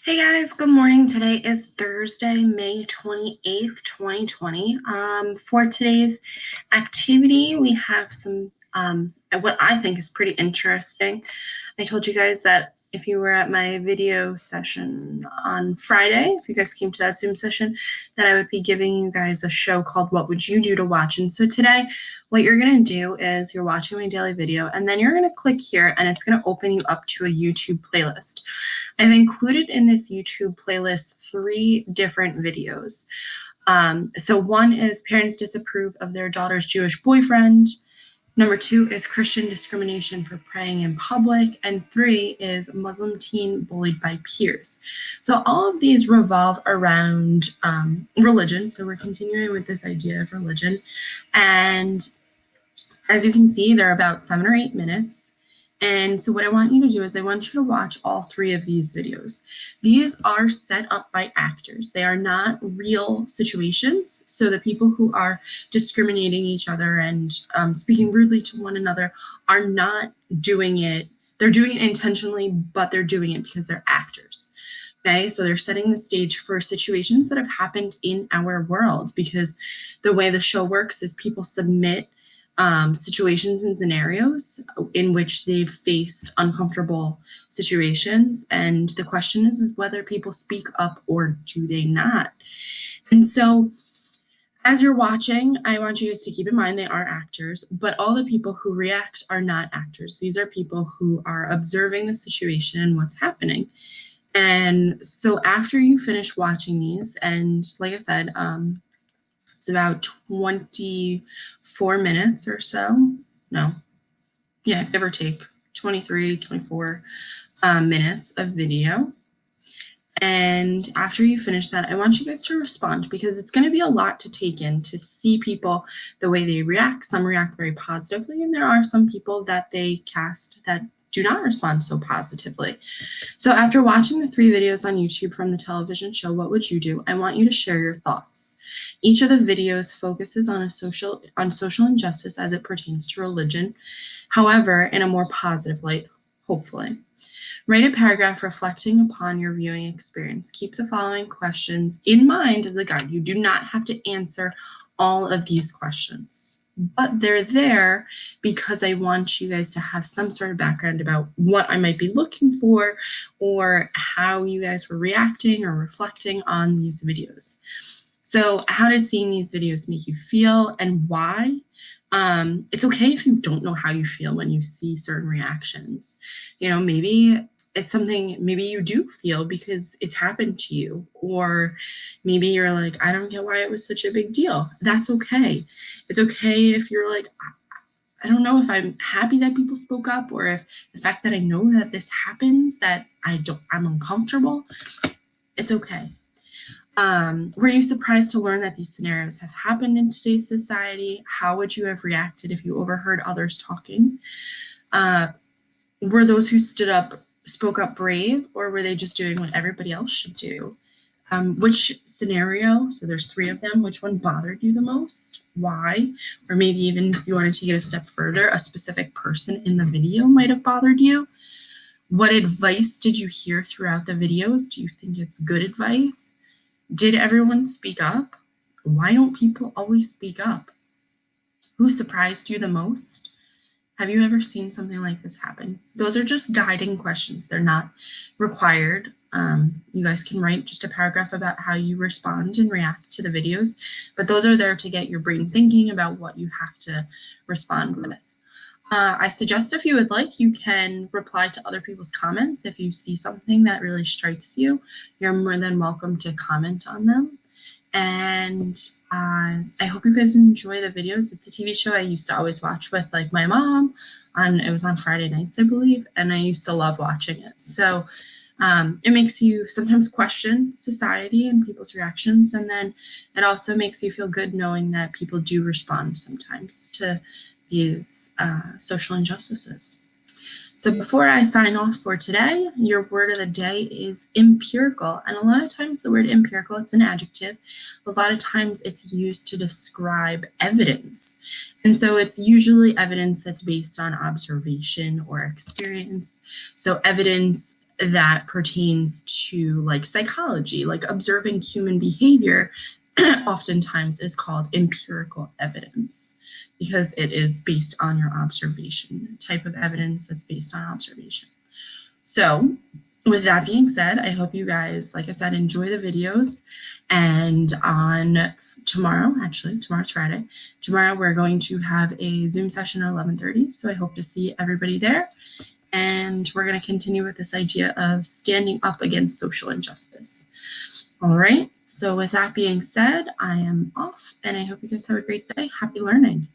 Hey guys, good morning. Today is Thursday, May 28th, 2020. For today's activity, we have some what I think is pretty interesting. I told you guys that if you were at my video session on Friday, if you guys came to that Zoom session, that I would be giving you guys a show called What Would You Do to Watch? And so today, what you're going to do is you're watching my daily video, and then you're going to click here, and it's going to open you up to a YouTube playlist. I've included in this YouTube playlist 3 different videos. So one is parents disapprove of their daughter's Jewish boyfriend. Number 2 is Christian discrimination for praying in public. And 3 is Muslim teen bullied by peers. So all of these revolve around religion. So we're continuing with this idea of religion. And as you can see, they're about 7 or 8 minutes. And so what I want you to do is I want you to watch all 3 of these videos. These are set up by actors. They are not real situations. So the people who are discriminating each other and speaking rudely to one another are not doing it. They're doing it intentionally, but they're doing it because they're actors. Okay, so they're setting the stage for situations that have happened in our world, because the way the show works is people submit situations and scenarios in which they've faced uncomfortable situations. And the question is whether people speak up or do they not. And so as you're watching, I want you guys to keep in mind they are actors, but all the people who react are not actors. These are people who are observing the situation and what's happening. And so after you finish watching these, and like I said, it's about 24 minutes or so. No, yeah, give or take 23, 24 minutes of video. And after you finish that, I want you guys to respond, because it's going to be a lot to take in to see people, the way they react. Some react very positively, and there are some people that they cast that do not respond so positively. So after watching the 3 videos on YouTube from the television show What Would You Do, I want you to share your thoughts. Each of the videos focuses on social injustice as it pertains to religion, however, in a more positive light, hopefully. Write a paragraph reflecting upon your viewing experience. Keep the following questions in mind as a guide. You do not have to answer all of these questions, but they're there because I want you guys to have some sort of background about what I might be looking for, or how you guys were reacting or reflecting on these videos. So how did seeing these videos make you feel, and why? It's okay if you don't know how you feel when you see certain reactions. Maybe it's something, maybe you do feel because it's happened to you, or maybe you're like, I don't get why it was such a big deal. That's okay. It's okay if you're like, I don't know if I'm happy that people spoke up, or if the fact that I know that this happens, that I'm uncomfortable. It's okay. Were you surprised to learn that these scenarios have happened in today's society? How would you have reacted if you overheard others talking? Were those who spoke up brave, or were they just doing what everybody else should do? Which scenario, so there's 3 of them, which one bothered you the most? Why? Or maybe even if you wanted to get a step further, a specific person in the video might have bothered you. What advice did you hear throughout the videos? Do you think it's good advice? Did everyone speak up? Why don't people always speak up? Who surprised you the most? Have you ever seen something like this happen? Those are just guiding questions. They're not required. You guys can write just a paragraph about how you respond and react to the videos, but those are there to get your brain thinking about what you have to respond with. I suggest, if you would like, you can reply to other people's comments. If you see something that really strikes you, you're more than welcome to comment on them. And I hope you guys enjoy the videos. It's a TV show I used to always watch with my mom. It was on Friday nights, I believe, and I used to love watching it. So it makes you sometimes question society and people's reactions, and then it also makes you feel good knowing that people do respond sometimes to these social injustices. So before I sign off for today, your word of the day is empirical. And a lot of times the word empirical, it's an adjective. A lot of times it's used to describe evidence. And so it's usually evidence that's based on observation or experience. So evidence that pertains to like psychology, like observing human behavior, oftentimes is called empirical evidence because it is based on your observation, type of evidence that's based on observation. So, with that being said, I hope you guys, like I said, enjoy the videos. And on tomorrow, actually, tomorrow's Friday, tomorrow we're going to have a Zoom session at 11:30. So I hope to see everybody there. And we're going to continue with this idea of standing up against social injustice. All right. So with that being said, I am off and I hope you guys have a great day. Happy learning.